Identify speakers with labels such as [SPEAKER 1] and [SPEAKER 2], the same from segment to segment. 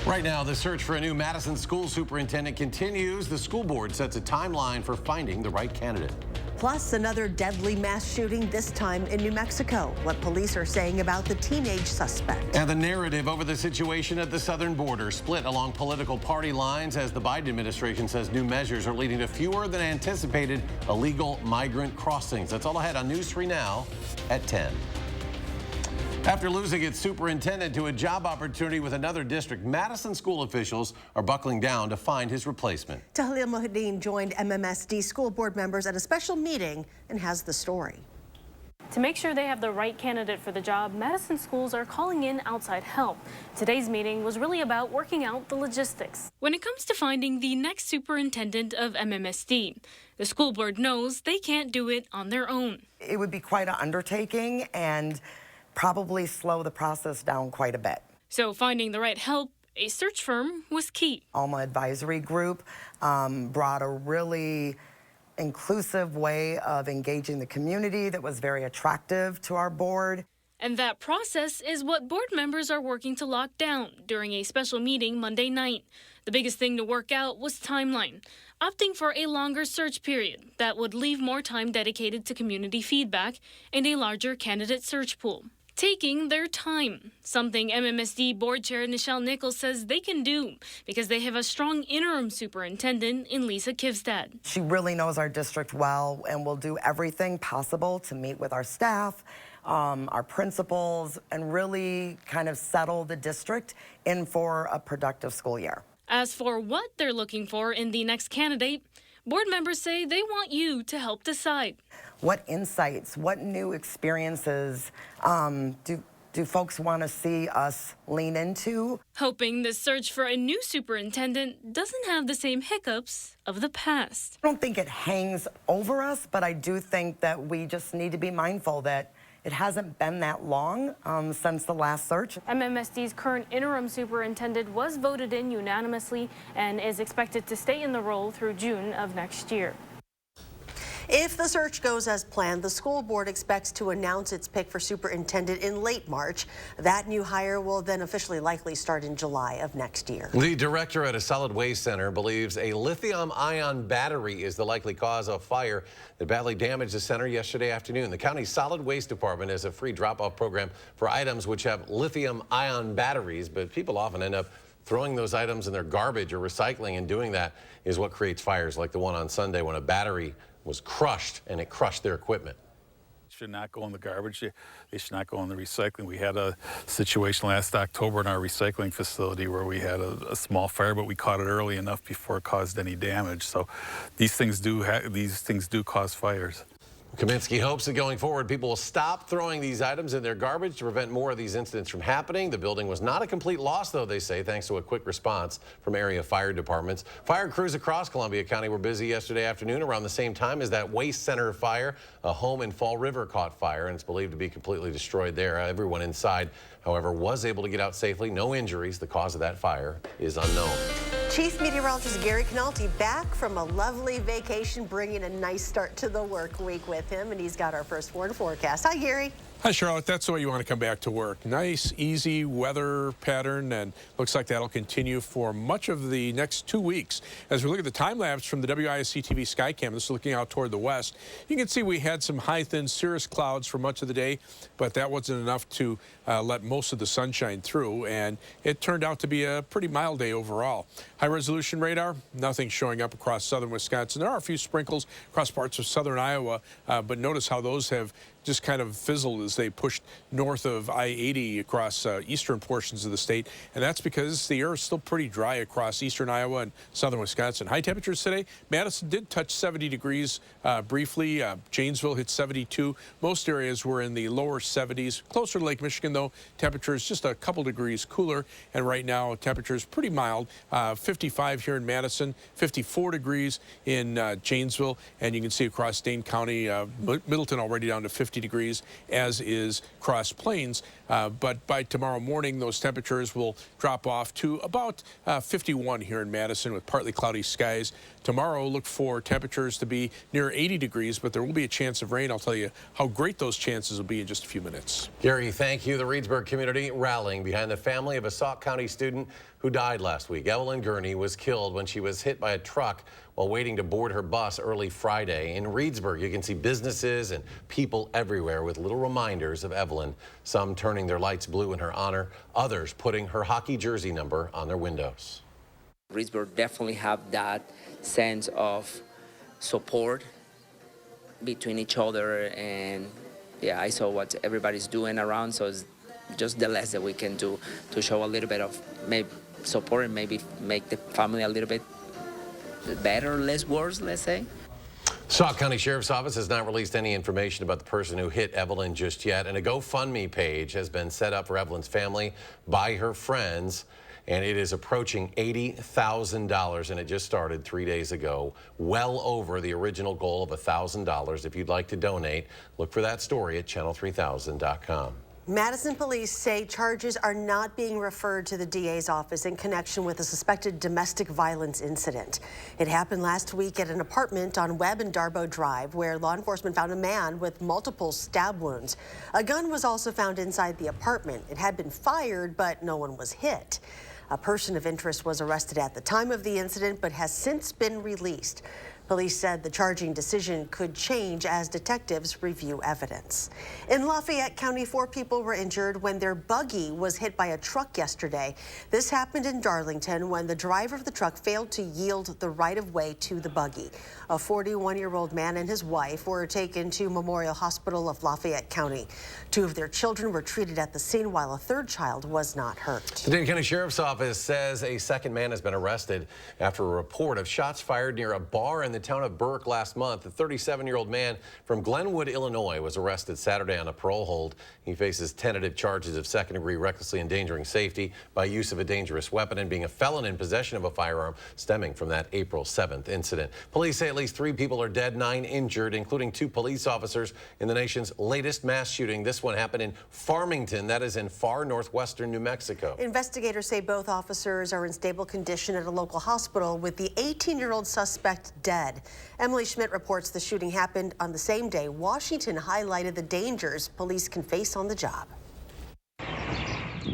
[SPEAKER 1] Right now, the search for a new Madison school superintendent continues. The school board sets a timeline for finding the right candidate.
[SPEAKER 2] Plus, another deadly mass shooting, this time in New Mexico. What police are saying about the teenage suspect.
[SPEAKER 1] And the narrative over the situation at the southern border split along political party lines as the Biden administration says new measures are leading to fewer than anticipated illegal migrant crossings. That's all ahead on News 3 Now at 10. After losing its superintendent to a job opportunity with another district, Madison school officials are buckling down to find his replacement.
[SPEAKER 2] Tahlil Mohideen joined MMSD school board members at a special meeting and has the story.
[SPEAKER 3] To make sure they have the right candidate for the job, Madison schools are calling in outside help. Today's meeting was really about working out the logistics. When it comes to finding the next superintendent of MMSD, the school board knows they can't do it on their own.
[SPEAKER 4] It would be quite an undertaking and probably slow the process down quite a bit.
[SPEAKER 3] So finding the right help, a search firm was key.
[SPEAKER 4] Alma Advisory Group brought a really inclusive way of engaging the community that was very attractive to our board.
[SPEAKER 3] And that process is what board members are working to lock down during a special meeting Monday night. The biggest thing to work out was timeline, opting for a longer search period that would leave more time dedicated to community feedback and a larger candidate search pool. Taking their time, something MMSD Board Chair Nichelle Nichols says they can do because they have a strong interim superintendent in Lisa Kivstad.
[SPEAKER 4] She really knows our district well and will do everything possible to meet with our staff, our principals, and really kind of settle the district in for a productive school year.
[SPEAKER 3] As for what they're looking for in the next candidate, board members say they want you to help decide.
[SPEAKER 4] What insights, what new experiences do folks want to see us lean into?
[SPEAKER 3] Hoping the search for a new superintendent doesn't have the same hiccups of the past.
[SPEAKER 4] I don't think it hangs over us, but I do think that we just need to be mindful that it hasn't been that long since the last search.
[SPEAKER 3] MMSD's current interim superintendent was voted in unanimously and is expected to stay in the role through June of next year.
[SPEAKER 2] If the search goes as planned, the school board expects to announce its pick for superintendent in late March. That new hire will then officially likely start in July of next year.
[SPEAKER 1] The director at a solid waste center believes a lithium-ion battery is the likely cause of fire that badly damaged the center yesterday afternoon. The county's solid waste department has a free drop-off program for items which have lithium-ion batteries, but people often end up throwing those items in their garbage or recycling, and doing that is what creates fires like the one on Sunday when a battery was crushed and it crushed their equipment.
[SPEAKER 5] Should not go in the garbage. They should not go in the recycling. We had a situation last October in our recycling facility where we had a small fire, but we caught it early enough before it caused any damage. So these things do cause fires.
[SPEAKER 1] Kaminsky hopes that going forward, people will stop throwing these items in their garbage to prevent more of these incidents from happening. The building was not a complete loss, though, they say, thanks to a quick response from area fire departments. Fire crews across Columbia County were busy yesterday afternoon around the same time as that waste center fire. A home in Fall River caught fire, and it's believed to be completely destroyed there. Everyone inside, however, was able to get out safely. No injuries. The cause of that fire is unknown.
[SPEAKER 2] Chief Meteorologist Gary Canalti back from a lovely vacation, bringing a nice start to the work week with him, and he's got our first warn forecast. Hi, Gary.
[SPEAKER 6] Hi, Charlotte. That's the way you want to come back to work. Nice, easy weather pattern, and looks like that'll continue for much of the next 2 weeks. As we look at the time lapse from the WISC-TV Skycam, this is looking out toward the west, you can see we had some high, thin cirrus clouds for much of the day, but that wasn't enough to let most of the sunshine through, and it turned out to be a pretty mild day overall. High-resolution radar, nothing showing up across southern Wisconsin. There are a few sprinkles across parts of southern Iowa, but notice how those have just kind of fizzled as they pushed north of I-80 across eastern portions of the state, and that's because the air is still pretty dry across eastern Iowa and southern Wisconsin. High temperatures today, Madison did touch 70 degrees briefly. Janesville hit 72. Most areas were in the lower 70s. Closer to Lake Michigan, though, temperatures just a couple degrees cooler, and right now temperatures pretty mild. 55 here in Madison, 54 degrees in Janesville, and you can see across Dane County, Middleton already down to 50 degrees, as is Cross Plains. But by tomorrow morning, those temperatures will drop off to about 51 here in Madison with partly cloudy skies. Tomorrow, look for temperatures to be near 80 degrees, but there will be a chance of rain. I'll tell you how great those chances will be in just a few minutes.
[SPEAKER 1] Gary, thank you. the Reedsburg community rallying behind the family of a Sauk County student who died last week. Evelyn Gurney was killed when she was hit by a truck while waiting to board her bus early Friday. In Reedsburg, you can see businesses and people everywhere with little reminders of Evelyn, some turning their lights blue in her honor, others putting her hockey jersey number on their windows.
[SPEAKER 7] Reedsburg definitely have that sense of support between each other, and yeah, I saw what everybody's doing around, so it's just the less that we can do to show a little bit of maybe support and maybe make the family a little bit better, less worse, let's say.
[SPEAKER 1] Sauk County Sheriff's Office has not released any information about the person who hit Evelyn just yet, and a GoFundMe page has been set up for Evelyn's family by her friends, and it is approaching $80,000, and it just started 3 days ago, well over the original goal of $1,000. If you'd like to donate, look for that story at channel3000.com.
[SPEAKER 2] Madison police say charges are not being referred to the DA's office in connection with a suspected domestic violence incident. It happened last week at an apartment on Webb and Darbo Drive, where law enforcement found a man with multiple stab wounds. A gun was also found inside the apartment. It had been fired, but no one was hit. A person of interest was arrested at the time of the incident, but has since been released. Police said the charging decision could change as detectives review evidence. In Lafayette County, 4 people were injured when their buggy was hit by a truck yesterday. This happened in Darlington when the driver of the truck failed to yield the right-of-way to the buggy. A 41-year-old man and his wife were taken to Memorial Hospital of Lafayette County. 2 of their children were treated at the scene, while a 3rd child was not hurt.
[SPEAKER 1] The Dane County Sheriff's Office says a second man has been arrested after a report of shots fired near a bar in the town of Burke last month. The 37-year-old man from Glenwood, Illinois, was arrested Saturday on a parole hold. He faces tentative charges of second-degree recklessly endangering safety by use of a dangerous weapon and being a felon in possession of a firearm stemming from that April 7th incident. Police say at least 3 people are dead, 9 injured, including 2 police officers in the nation's latest mass shooting. This one happened in Farmington, that is in far northwestern New Mexico.
[SPEAKER 2] Investigators say both officers are in stable condition at a local hospital, with the 18-year-old suspect dead. Emily Schmidt reports the shooting happened on the same day Washington highlighted the dangers police can face on the job.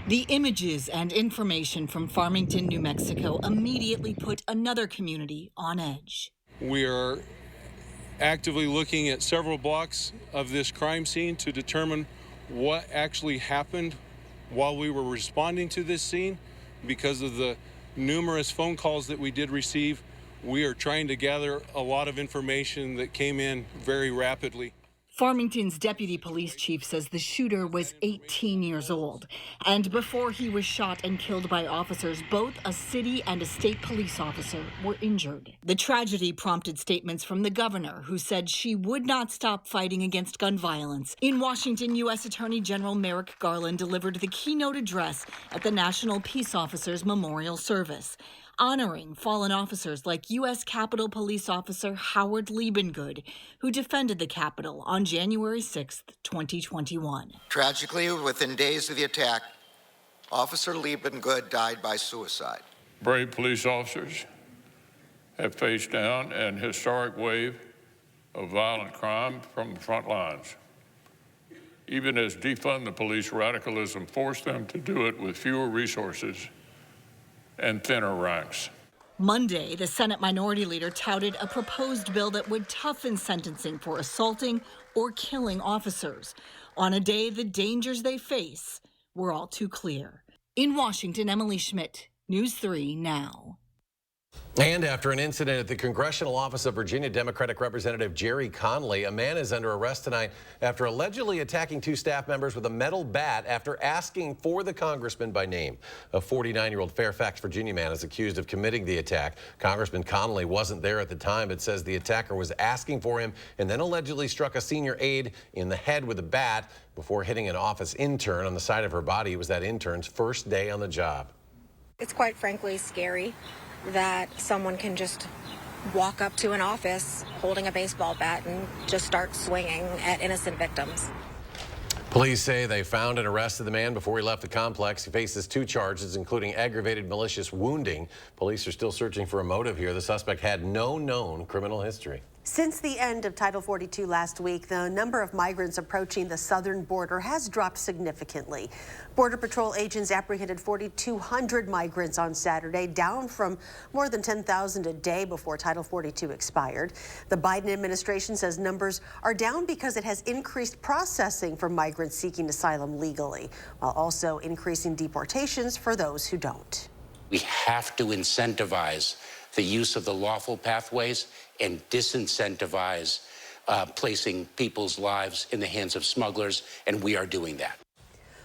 [SPEAKER 8] The images and information from Farmington, New Mexico immediately put another community on edge.
[SPEAKER 9] We are actively looking at several blocks of this crime scene to determine what actually happened while we were responding to this scene. Because of the numerous phone calls that we did receive, we are trying to gather a lot of information that came in very rapidly.
[SPEAKER 8] Farmington's deputy police chief says the shooter was 18 years old. And before he was shot and killed by officers, both a city and a state police officer were injured. The tragedy prompted statements from the governor, who said she would not stop fighting against gun violence. In Washington, U.S. Attorney General Merrick Garland delivered the keynote address at the National Peace Officers Memorial Service, honoring fallen officers like U.S. Capitol Police Officer Howard Liebengood, who defended the Capitol on January 6, 2021.
[SPEAKER 10] Tragically, within days of the attack, Officer Liebengood died by suicide.
[SPEAKER 11] Brave police officers have faced down an historic wave of violent crime from the front lines. Even as defund the police radicalism forced them to do it with fewer resources and thinner ranks.
[SPEAKER 8] Monday, the Senate Minority Leader touted a proposed bill that would toughen sentencing for assaulting or killing officers on a day the dangers they face were all too clear. In Washington, Emily Schmidt, News 3 Now.
[SPEAKER 1] And after an incident at the Congressional Office of Virginia Democratic Representative Jerry Conley, a man is under arrest tonight after allegedly attacking 2 staff members with a metal bat after asking for the congressman by name. A 49-year-old Fairfax, Virginia man is accused of committing the attack. Congressman Conley wasn't there at the time, but says the attacker was asking for him and then allegedly struck a senior aide in the head with a bat before hitting an office intern on the side of her body. It was that intern's first day on the job.
[SPEAKER 12] It's quite frankly scary that someone can just walk up to an office holding a baseball bat and just start swinging at innocent victims.
[SPEAKER 1] Police say they found and arrested the man before he left the complex. He faces 2 charges, including aggravated malicious wounding. Police are still searching for a motive here. The suspect had no known criminal history.
[SPEAKER 2] Since the end of Title 42 last week, the number of migrants approaching the southern border has dropped significantly. Border Patrol agents apprehended 4,200 migrants on Saturday, down from more than 10,000 a day before Title 42 expired. The Biden administration says numbers are down because it has increased processing for migrants seeking asylum legally, while also increasing deportations for those who don't.
[SPEAKER 13] We have to incentivize the use of the lawful pathways and disincentivize placing people's lives in the hands of smugglers, and we are doing that.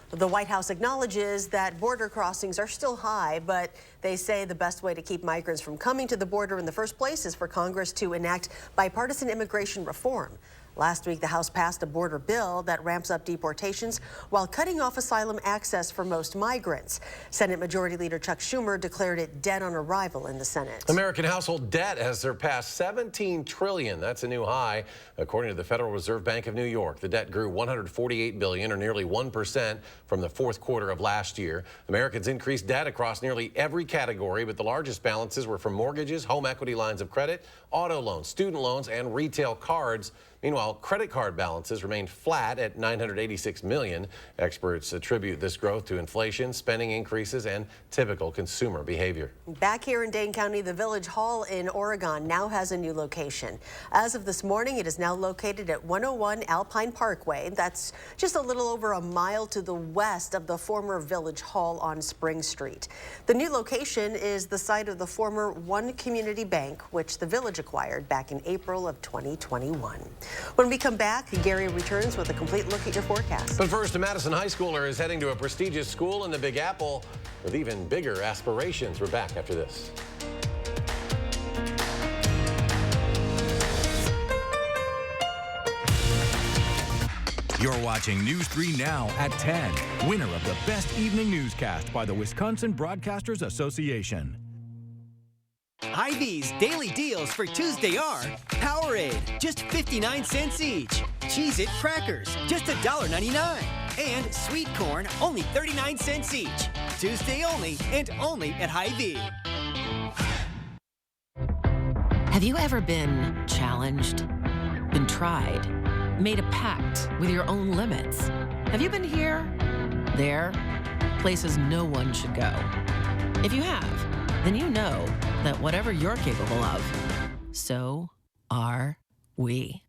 [SPEAKER 2] The White House acknowledges that border crossings are still high, but they say the best way to keep migrants from coming to the border in the first place is for Congress to enact bipartisan immigration reform. Last week, the House passed a border bill that ramps up deportations while cutting off asylum access for most migrants. Senate Majority Leader Chuck Schumer declared it dead on arrival in the Senate.
[SPEAKER 1] American household debt has surpassed $17 trillion. That's a new high, according to the Federal Reserve Bank of New York. The debt grew $148 billion, or nearly 1%, from the fourth quarter of last year. Americans increased debt across nearly every category, but the largest balances were from mortgages, home equity lines of credit, auto loans, student loans, and retail cards. Meanwhile, credit card balances remained flat at $986 million. Experts attribute this growth to inflation, spending increases, and typical consumer behavior.
[SPEAKER 2] Back here in Dane County, the Village Hall in Oregon now has a new location. As of this morning, it is now located at 101 Alpine Parkway. That's just a little over a mile to the west of the former Village Hall on Spring Street. The new location is the site of the former One Community Bank, which the Village acquired back in April of 2021. When we come back, Gary returns with a complete look at your forecast.
[SPEAKER 1] But first, a Madison high schooler is heading to a prestigious school in the Big Apple with even bigger aspirations. We're back after this.
[SPEAKER 14] You're watching News 3 Now at 10. Winner of the Best Evening Newscast by the Wisconsin Broadcasters Association.
[SPEAKER 15] Hy-Vee's daily deals for Tuesday are Powerade, just 59 cents each. Cheez-It crackers, just $1.99. And sweet corn, only 39 cents each. Tuesday only, and only at Hy-Vee.
[SPEAKER 16] Have you ever been challenged, been tried, made a pact with your own limits? Have you been here, there, places no one should go? If you have, then you know that whatever you're capable of, so are we.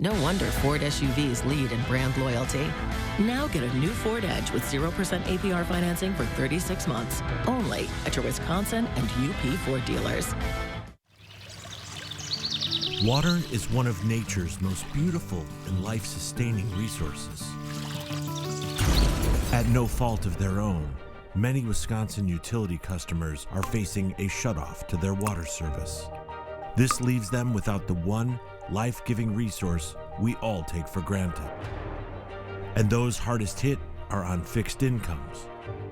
[SPEAKER 16] No wonder Ford SUVs lead in brand loyalty. Now get a new Ford Edge with 0% APR financing for 36 months, only at your Wisconsin and UP Ford dealers.
[SPEAKER 17] Water is one of nature's most beautiful and life-sustaining resources. At no fault of their own, many Wisconsin utility customers are facing a shutoff to their water service. This leaves them without the one life-giving resource we all take for granted. And those hardest hit are on fixed incomes,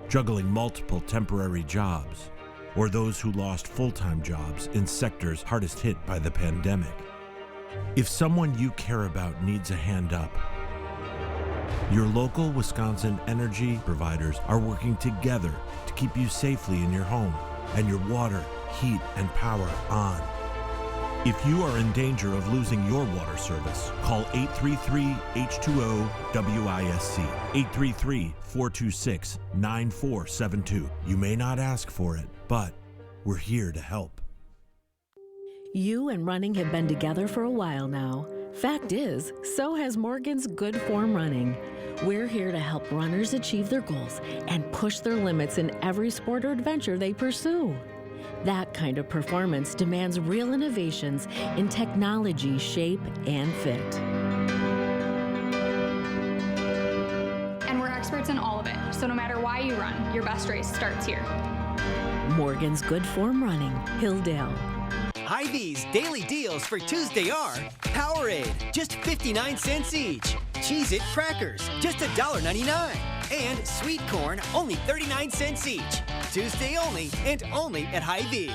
[SPEAKER 17] juggling multiple temporary jobs, or those who lost full-time jobs in sectors hardest hit by the pandemic. If someone you care about needs a hand up, your local Wisconsin energy providers are working together to keep you safely in your home and your water, heat, and power on. If you are in danger of losing your water service, call 833-H2O-WISC, 833-426-9472. You may not ask for it, but we're here to help.
[SPEAKER 18] You and running have been together for a while now. Fact is, so has Morgan's Good Form Running. We're here to help runners achieve their goals and push their limits in every sport or adventure they pursue. That kind of performance demands real innovations in technology, shape, and fit.
[SPEAKER 19] And we're experts in all of it, so no matter why you run, your best race starts here.
[SPEAKER 18] Morgan's Good Form Running, Hilldale.
[SPEAKER 15] Hy-Vee's daily deals for Tuesday are Powerade, just 59 cents each. Cheez-It crackers, just $1.99. And sweet corn, only 39 cents each. Tuesday only, and only at Hy-Vee.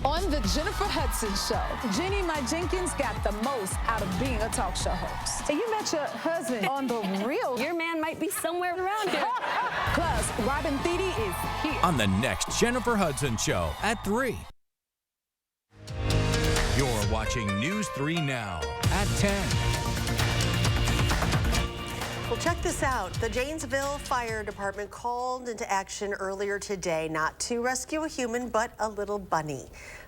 [SPEAKER 20] On the Jennifer Hudson Show, Jenny My Jenkins got the most out of being a talk show host. And you met your husband on The Real. Your man might be somewhere around here. Plus, Robin Thede is here.
[SPEAKER 14] On the next Jennifer Hudson Show at 3. You're watching News 3 Now at 10.
[SPEAKER 2] Well, check this out. The Janesville Fire Department called into action earlier today, not to rescue a human, but a little bunny.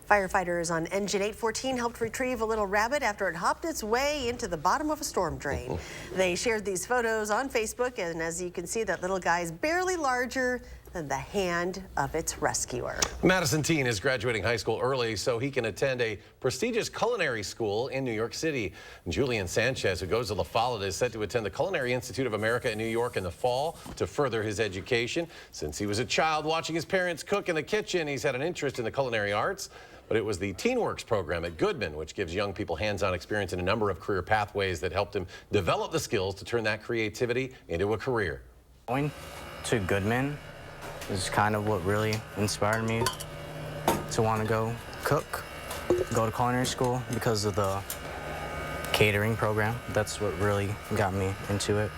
[SPEAKER 2] Firefighters on Engine 814 helped retrieve a little rabbit after it hopped its way into the bottom of a storm drain. They shared these photos on Facebook, and as you can see, that little guy is barely larger than the hand of its rescuer.
[SPEAKER 1] Madison teen is graduating high school early so he can attend a prestigious culinary school in New York City. Julian Sanchez, who goes to La Follette, is set to attend the Culinary Institute of America in New York in the fall to further his education. Since he was a child watching his parents cook in the kitchen, he's had an interest in the culinary arts. But it was the TeenWorks program at Goodman, which gives young people hands-on experience in a number of career pathways, that helped him develop the skills to turn that creativity into a career.
[SPEAKER 21] Going to Goodman is kind of what really inspired me to want to go cook, go to culinary school, because of the catering program. That's what really got me into it.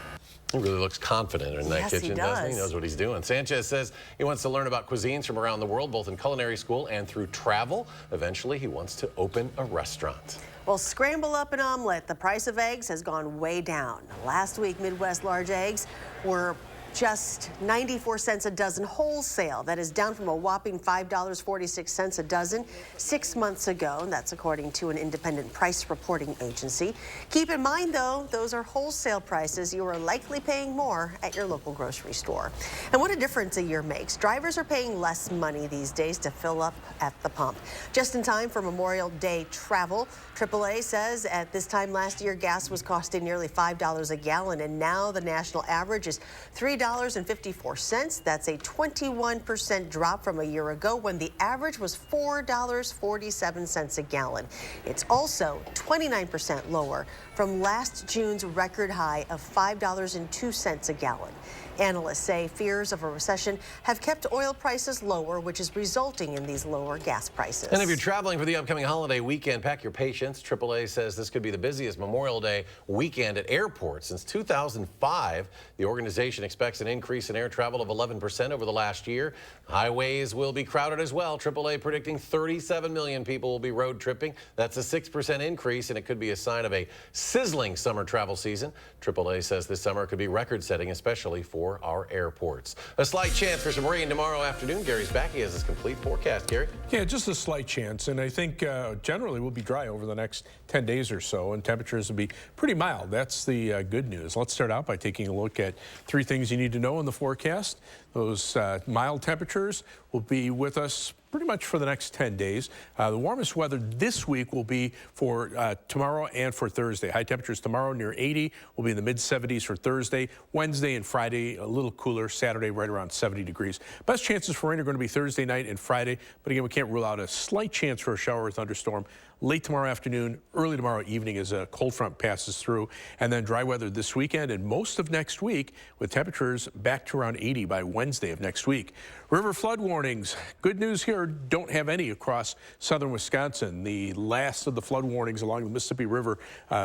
[SPEAKER 1] He really looks confident in that kitchen, doesn't he? He knows what he's doing. Sanchez says he wants to learn about cuisines from around the world, both in culinary school and through travel. Eventually, he wants to open a restaurant.
[SPEAKER 2] Well, scramble up an omelet. The price of eggs has gone way down. Last week, Midwest large eggs were just 94 cents a dozen wholesale. That is down from a whopping $5.46 a dozen 6 months ago. And that's according to an independent price reporting agency. Keep in mind, though, those are wholesale prices. You are likely paying more at your local grocery store. And what a difference a year makes. Drivers are paying less money these days to fill up at the pump. Just in time for Memorial Day travel, AAA says at this time last year, gas was costing nearly $5 a gallon, and now the national average is $3.54. That's a 21% drop from a year ago when the average was $4.47 a gallon. It's also 29% lower from last June's record high of $5.02 a gallon. Analysts say fears of a recession have kept oil prices lower, which is resulting in these lower gas prices.
[SPEAKER 1] And if you're traveling for the upcoming holiday weekend, pack your patience. AAA says this could be the busiest Memorial Day weekend at airports since 2005. The organization expects an increase in air travel of 11% over the last year. Highways will be crowded as well. AAA predicting 37 million people will be road tripping. That's a 6% increase, and it could be a sign of a sizzling summer travel season. AAA says this summer could be record-setting, especially for our airports. A slight chance for some rain tomorrow afternoon. Gary's back. He has his complete forecast. Gary?
[SPEAKER 6] Yeah, just a slight chance, and I think generally we'll be dry over the next 10 days or so, and temperatures will be pretty mild. That's the good news. Let's start out by taking a look at 3 things you need to know in the forecast. Those mild temperatures will be with us pretty much for the next 10 days. The warmest weather this week will be for tomorrow and for Thursday. High temperatures tomorrow near 80. Will be in the mid-70s for Thursday. Wednesday and Friday a little cooler. Saturday right around 70 degrees. Best chances for rain are going to be Thursday night and Friday. But again, we can't rule out a slight chance for a shower or thunderstorm late tomorrow afternoon, early tomorrow evening as a cold front passes through, and then dry weather this weekend and most of next week with temperatures back to around 80 by Wednesday of next week. River flood warnings. Good news here, don't have any across southern Wisconsin. The last of the flood warnings along the Mississippi River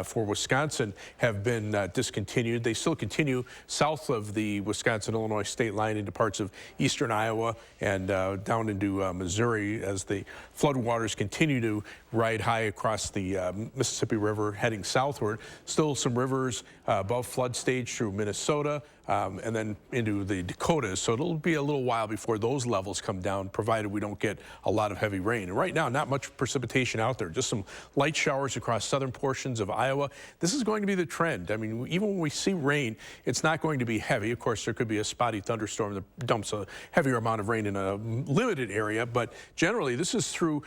[SPEAKER 6] for Wisconsin have been discontinued. They still continue south of the Wisconsin-Illinois state line into parts of eastern Iowa and down into Missouri as the flood waters continue to ride high across the Mississippi River heading southward. Still some rivers above flood stage through Minnesota and then into the Dakotas. So it'll be a little while before those levels come down, provided we don't get a lot of heavy rain. And right now, not much precipitation out there, just some light showers across southern portions of Iowa. This is going to be the trend. I mean, even when we see rain, it's not going to be heavy. Of course, there could be a spotty thunderstorm that dumps a heavier amount of rain in a limited area, but generally, this is through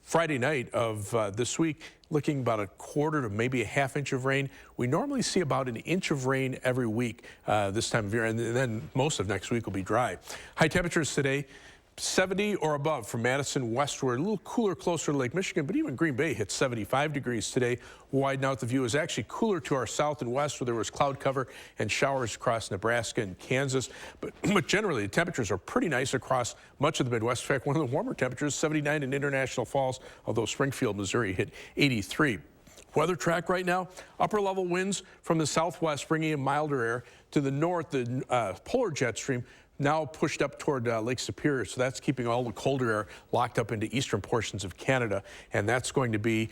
[SPEAKER 6] Friday night of this week, looking about a quarter to maybe a ½ inch of rain. We normally see about an inch of rain every week this time of year, and then most of next week will be dry. High temperatures today, 70 or above from Madison westward, a little cooler closer to Lake Michigan, but even Green Bay hit 75 degrees today. Widen out the view is actually cooler to our south and west, where there was cloud cover and showers across Nebraska and Kansas. But generally, the temperatures are pretty nice across much of the Midwest. In fact, one of the warmer temperatures, 79 in International Falls, although Springfield, Missouri hit 83. Weather track right now, upper level winds from the southwest bringing in milder air. To the north, the polar jet stream now pushed up toward Lake Superior, so that's keeping all the colder air locked up into eastern portions of Canada, and that's going to be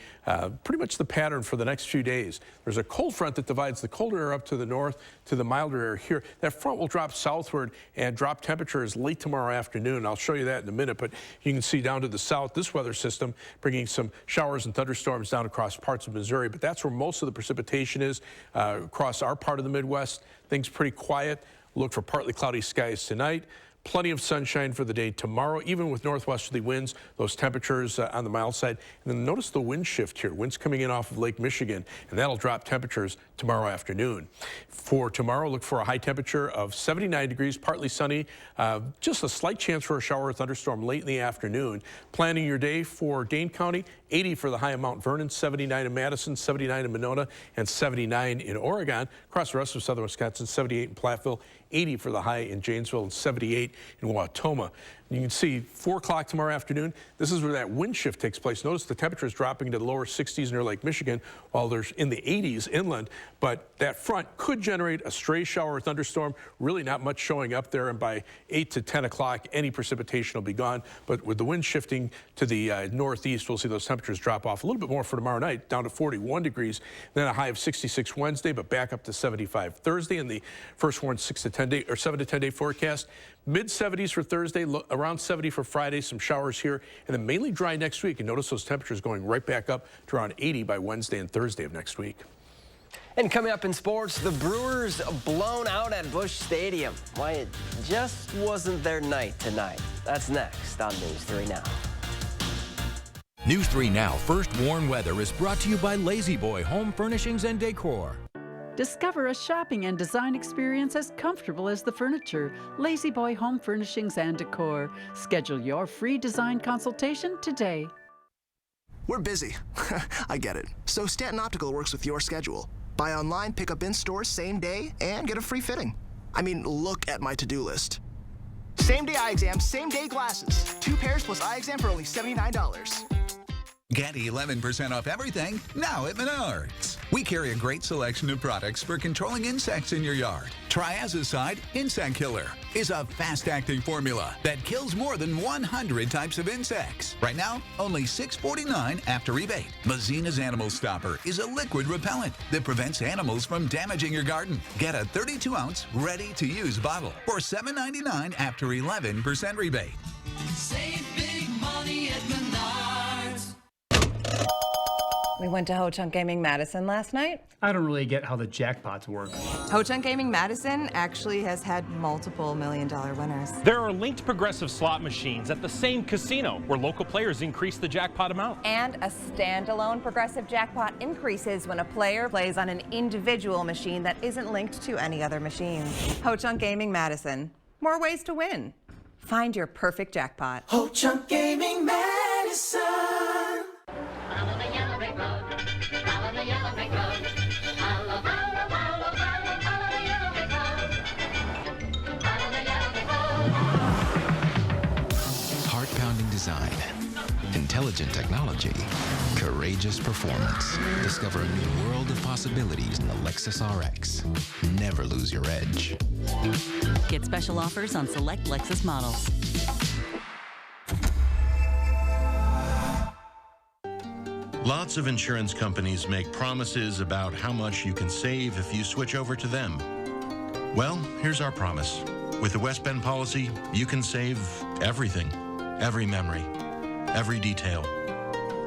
[SPEAKER 6] pretty much the pattern for the next few days. There's a cold front that divides the colder air up to the north to the milder air here. That front will drop southward and drop temperatures late tomorrow afternoon. I'll show you that in a minute, but you can see down to the south, this weather system bringing some showers and thunderstorms down across parts of Missouri, but that's where most of the precipitation is across our part of the Midwest. Things pretty quiet. Look for partly cloudy skies tonight. Plenty of sunshine for the day tomorrow, even with northwesterly winds, those temperatures on the mild side. And then notice the wind shift here. Winds coming in off of Lake Michigan, and that'll drop temperatures tomorrow afternoon. For tomorrow, look for a high temperature of 79 degrees, partly sunny. Just a slight chance for a shower or thunderstorm late in the afternoon. Planning your day for Dane County, 80 for the high in Mount Vernon, 79 in Madison, 79 in Monona, and 79 in Oregon. Across the rest of southern Wisconsin, 78 in Platteville, 80 for the high in Janesville, and 78 in Wautoma. You can see 4 o'clock tomorrow afternoon. This is where that wind shift takes place. Notice the temperature is dropping to the lower 60s near Lake Michigan, while there's in the 80s inland. But that front could generate a stray shower or thunderstorm. Really not much showing up there, and by 8 to 10 o'clock, any precipitation will be gone. But with the wind shifting to the northeast, we'll see those temperatures drop off a little bit more for tomorrow night, down to 41 degrees. Then a high of 66 Wednesday, but back up to 75 Thursday. And the first warned 7 to 10 day forecast. Mid-70s for Thursday, around 70 for Friday, some showers here, and then mainly dry next week. And notice those temperatures going right back up to around 80 by Wednesday and Thursday of next week.
[SPEAKER 4] And coming up in sports, the Brewers blown out at Busch Stadium. Why it just wasn't their night tonight. That's next on News 3 Now.
[SPEAKER 14] News 3 Now First Warn Weather is brought to you by Lazy Boy Home Furnishings and Decor.
[SPEAKER 22] Discover a shopping and design experience as comfortable as the furniture. Lazy Boy Home Furnishings and Decor. Schedule your free design consultation today.
[SPEAKER 23] We're busy. I get it. So Stanton Optical works with your schedule. Buy online, pick up in store same day, and get a free fitting. I mean, look at my to-do list. Same day eye exam, same day glasses. 2 pairs plus eye exam for only $79.
[SPEAKER 24] Get 11% off everything now at Menards. We carry a great selection of products for controlling insects in your yard. Triazicide Insect Killer is a fast-acting formula that kills more than 100 types of insects. Right now, only $6.49 after rebate. Mazina's Animal Stopper is a liquid repellent that prevents animals from damaging your garden. Get a 32-ounce ready-to-use bottle for $7.99 after 11% rebate.
[SPEAKER 25] Save big money at Menards.
[SPEAKER 26] We went to Ho Chunk Gaming Madison last night.
[SPEAKER 27] I don't really get how the jackpots work.
[SPEAKER 26] Ho Chunk Gaming Madison actually has had multiple million-dollar winners.
[SPEAKER 28] There are linked progressive slot machines at the same casino where local players increase the jackpot amount.
[SPEAKER 26] And a standalone progressive jackpot increases when a player plays on an individual machine that isn't linked to any other machine. Ho Chunk Gaming Madison. More ways to win. Find your perfect jackpot.
[SPEAKER 25] Ho Chunk Gaming Madison.
[SPEAKER 29] Heart-pounding design, intelligent technology, courageous performance. Discover a new world of possibilities in the Lexus RX. Never lose your edge.
[SPEAKER 30] Get special offers on select Lexus models.
[SPEAKER 31] Lots of insurance companies make promises about how much you can save if you switch over to them. Well, here's our promise. With the West Bend policy, you can save everything. Every memory, every detail,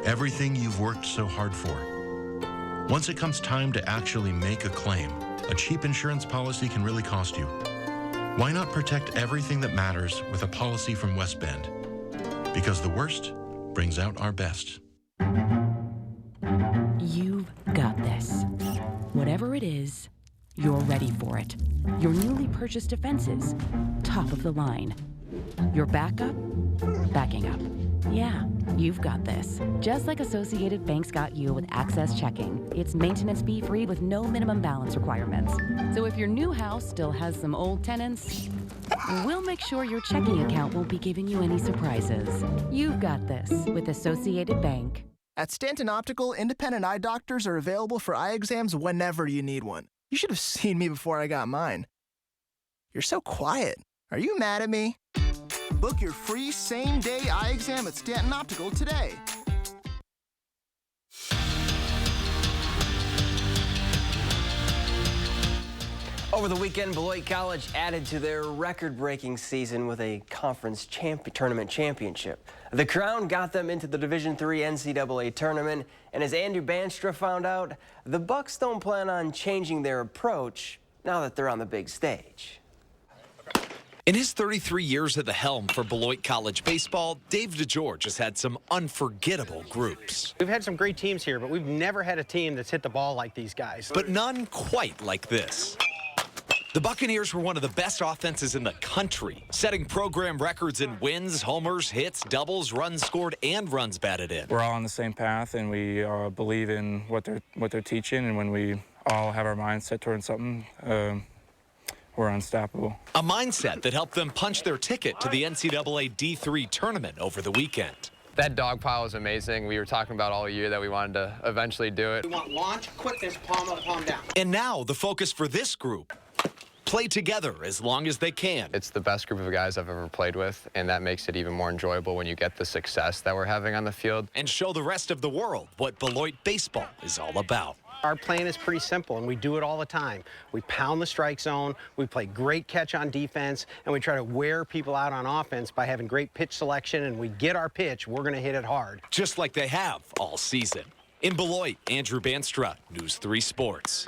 [SPEAKER 31] everything you've worked so hard for. Once it comes time to actually make a claim, a cheap insurance policy can really cost you. Why not protect everything that matters with a policy from West Bend? Because the worst brings out our best.
[SPEAKER 18] You've got this. Whatever it is, you're ready for it. Your newly purchased defenses, top of the line. Your backup, backing up. Yeah, you've got this. Just like Associated Bank's got you with Access Checking. It's maintenance fee-free with no minimum balance requirements. So if your new house still has some old tenants, we'll make sure your checking account won't be giving you any surprises. You've got this with Associated Bank.
[SPEAKER 23] At Stanton Optical, independent eye doctors are available for eye exams whenever you need one. You should have seen me before I got mine. You're so quiet. Are you mad at me? Book your free same-day eye exam at Stanton Optical today.
[SPEAKER 4] Over the weekend, Beloit College added to their record-breaking season with a conference tournament championship. The crown got them into the Division III NCAA tournament, and as Andrew Banstra found out, the Bucks don't plan on changing their approach now that they're on the big stage.
[SPEAKER 3] In his 33 years at the helm for Beloit College baseball, Dave DeGeorge has had some unforgettable groups.
[SPEAKER 5] We've had some great teams here, but we've never had a team that's hit the ball like these guys.
[SPEAKER 3] But none quite like this. The Buccaneers were one of the best offenses in the country, setting program records in wins, homers, hits, doubles, runs scored, and runs batted in.
[SPEAKER 7] We're all on the same path, and we believe in what they're teaching, and when we all have our minds set towards something, we're unstoppable.
[SPEAKER 3] A mindset that helped them punch their ticket to the NCAA D3 tournament over the weekend.
[SPEAKER 8] That dog pile was amazing. We were talking about all year that we wanted to eventually do it.
[SPEAKER 5] We want launch, quickness, palm up, palm down.
[SPEAKER 3] And now the focus for this group: play together as long as they can.
[SPEAKER 8] It's the best group of guys I've ever played with, and that makes it even more enjoyable when you get the success that we're having on the field.
[SPEAKER 3] And show the rest of the world what Beloit baseball is all about.
[SPEAKER 5] Our plan is pretty simple, and we do it all the time. We pound the strike zone, we play great catch on defense, and we try to wear people out on offense by having great pitch selection, and we get our pitch, we're going to hit it hard.
[SPEAKER 3] Just like they have all season. In Beloit, Andrew Banstra, News 3 Sports.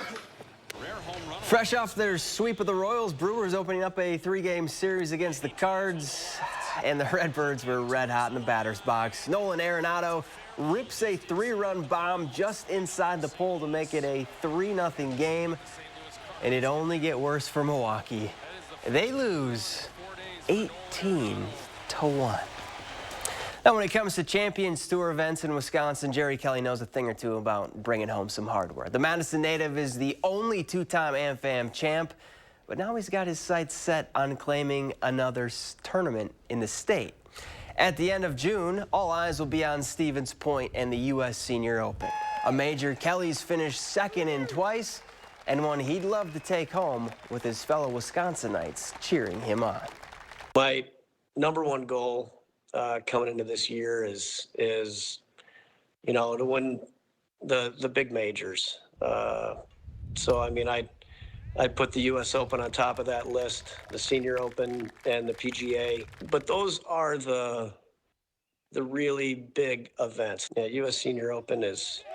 [SPEAKER 4] Fresh off their sweep of the Royals, Brewers opening up a 3-game series against the Cards, and the Redbirds were red hot in the batter's box. Nolan Arenado rips a 3-run bomb just inside the pole to make it a 3-0 game, and it only gets worse for Milwaukee. They lose 18-1. Now, when it comes to Champions Tour events in Wisconsin, Jerry Kelly knows a thing or two about bringing home some hardware. The Madison native is the only 2-time AmFam champ, but now he's got his sights set on claiming another tournament in the state. At the end of June, all eyes will be on Stevens Point and the U.S. Senior Open, a major Kelly's finished second in twice, and one he'd love to take home with his fellow Wisconsinites cheering him on.
[SPEAKER 9] My number one goal coming into this year is you know, to win the big majors. So I mean, I'd put the U.S. Open on top of that list, the Senior Open and the PGA. But those are the really big events. Yeah, U.S. Senior Open is,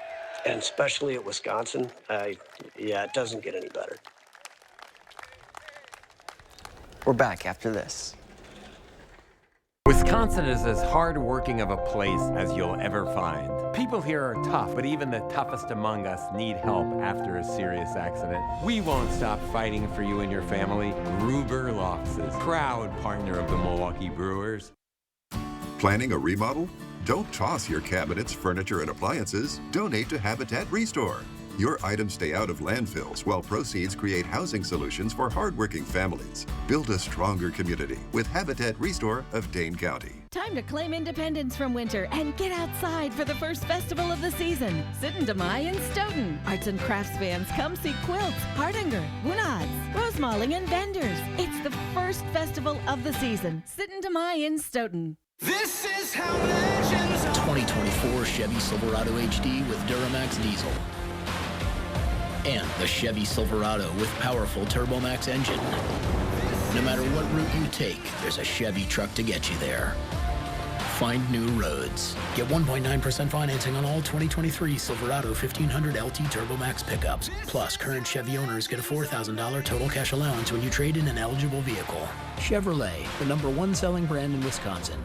[SPEAKER 9] and especially at Wisconsin, yeah, it doesn't get any better.
[SPEAKER 4] We're back after this.
[SPEAKER 10] Wisconsin is as hard-working of a place as you'll ever find. People here are tough, but even the toughest among us need help after a serious accident. We won't stop fighting for you and your family. Gruber Offices, proud partner of the Milwaukee Brewers.
[SPEAKER 11] Planning a remodel? Don't toss your cabinets, furniture, and appliances. Donate to Habitat Restore. Your items stay out of landfills while proceeds create housing solutions for hardworking families. Build a stronger community with Habitat Restore of Dane County.
[SPEAKER 18] Time to claim independence from winter and get outside for the first festival of the season. Sitten Demai in Stoughton. Arts and crafts fans, come see quilts, Hardanger, Wunads, rosemalling, and vendors. It's the first festival of the season. Sitten Demai in Stoughton.
[SPEAKER 25] This is how legends are.
[SPEAKER 12] 2024 Chevy Silverado HD with Duramax diesel. And the Chevy Silverado with powerful TurboMax engine. No matter what route you take, there's a Chevy truck to get you there. Find new roads. Get 1.9% financing on all 2023 Silverado 1500 LT TurboMax pickups. Plus, current Chevy owners get a $4,000 total cash allowance when you trade in an eligible vehicle. Chevrolet, the #1 selling brand in Wisconsin.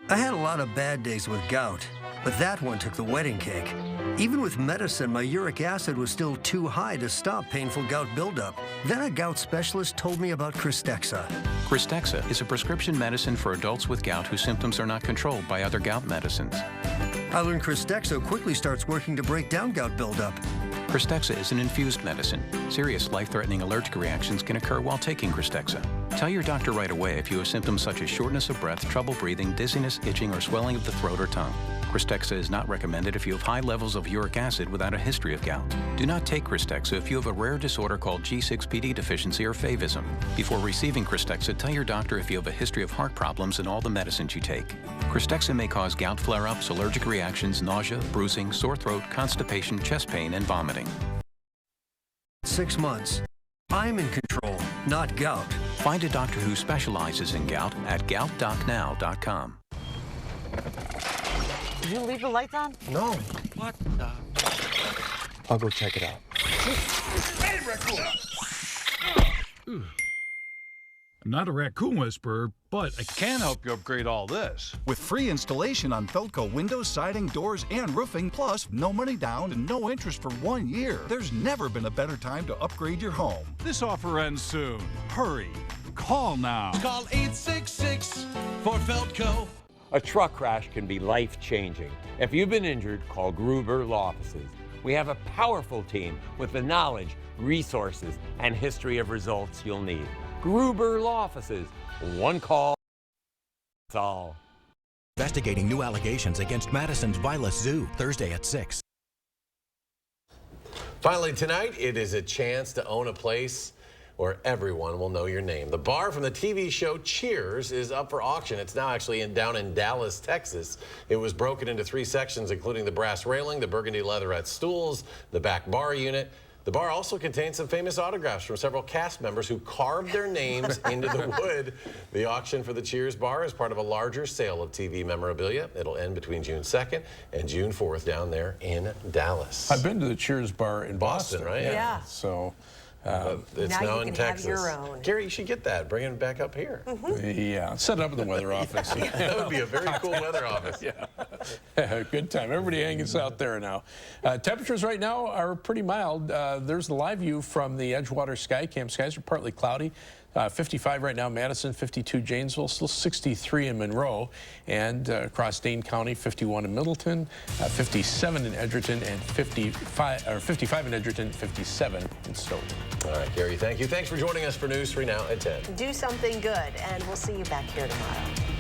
[SPEAKER 13] I had a lot of bad days with gout, but that one took the wedding cake. Even with medicine, my uric acid was still too high to stop painful gout buildup. Then a gout specialist told me about Cristexa.
[SPEAKER 16] Cristexa is a prescription medicine for adults with gout whose symptoms are not controlled by other gout medicines.
[SPEAKER 13] I learned Cristexa quickly starts working to break down gout buildup.
[SPEAKER 16] Cristexa is an infused medicine. Serious life-threatening allergic reactions can occur while taking Cristexa. Tell your doctor right away if you have symptoms such as shortness of breath, trouble breathing, dizziness, itching, or swelling of the throat or tongue. Crystexxa is not recommended if you have high levels of uric acid without a history of gout. Do not take Crystexxa if you have a rare disorder called G6PD deficiency or favism. Before receiving Crystexxa, tell your doctor if you have a history of heart problems and all the medicines you take. Crystexxa may cause gout flare-ups, allergic reactions, nausea, bruising, sore throat, constipation, chest pain, and vomiting.
[SPEAKER 13] 6 months. I'm in control, not gout.
[SPEAKER 16] Find a doctor who specializes in gout at goutdocnow.com.
[SPEAKER 1] Did you leave the lights on?
[SPEAKER 13] No.
[SPEAKER 1] What the?
[SPEAKER 5] I'll go check it out.
[SPEAKER 2] I'm not a raccoon whisperer, but I can help you upgrade all this.
[SPEAKER 6] With free installation on Feldco windows, siding, doors, and roofing, plus no money down and no interest for 1 year. There's never been a better time to upgrade your home.
[SPEAKER 2] This offer ends soon. Hurry. Call now.
[SPEAKER 14] Call 866 for Feldco.
[SPEAKER 10] A truck crash can be life-changing. If you've been injured, call Gruber Law Offices. We have a powerful team with the knowledge, resources, and history of results you'll need. Gruber Law Offices. One call. That's all.
[SPEAKER 15] Investigating new allegations against Madison's Vilas Zoo, Thursday at 6.
[SPEAKER 17] Finally tonight, it is a chance to own a place where everyone will know your name. The bar from the TV show Cheers is up for auction. It's now actually down in Dallas, Texas. It was broken into 3 sections, including the brass railing, the burgundy leatherette stools, the back bar unit. The bar also contains some famous autographs from several cast members who carved their names into the wood. The auction for the Cheers bar is part of a larger sale of TV memorabilia. It'll end between June 2nd and June 4th down there in Dallas.
[SPEAKER 19] I've been to the Cheers bar in Boston,
[SPEAKER 17] right?
[SPEAKER 19] Yeah. So
[SPEAKER 17] it's now in Texas.
[SPEAKER 19] Have your own.
[SPEAKER 17] Gary, you should get that. Bring it back up here.
[SPEAKER 19] Yeah, set it up in the weather office.
[SPEAKER 17] That would be a very cool weather office.
[SPEAKER 19] Yeah, good time. Everybody hanging out there now. Temperatures right now are pretty mild. There's the live view from the Edgewater Sky Camp. Skies are partly cloudy. 55 right now, Madison, 52 Janesville, still 63 in Monroe, and across Dane County, 51 in Middleton, 57 in Edgerton, and 55 in Edgerton, 57 in Stoughton.
[SPEAKER 17] All right, Gary, thank you. Thanks for joining us for News 3 Now at 10.
[SPEAKER 20] Do something good, and we'll see you back here tomorrow.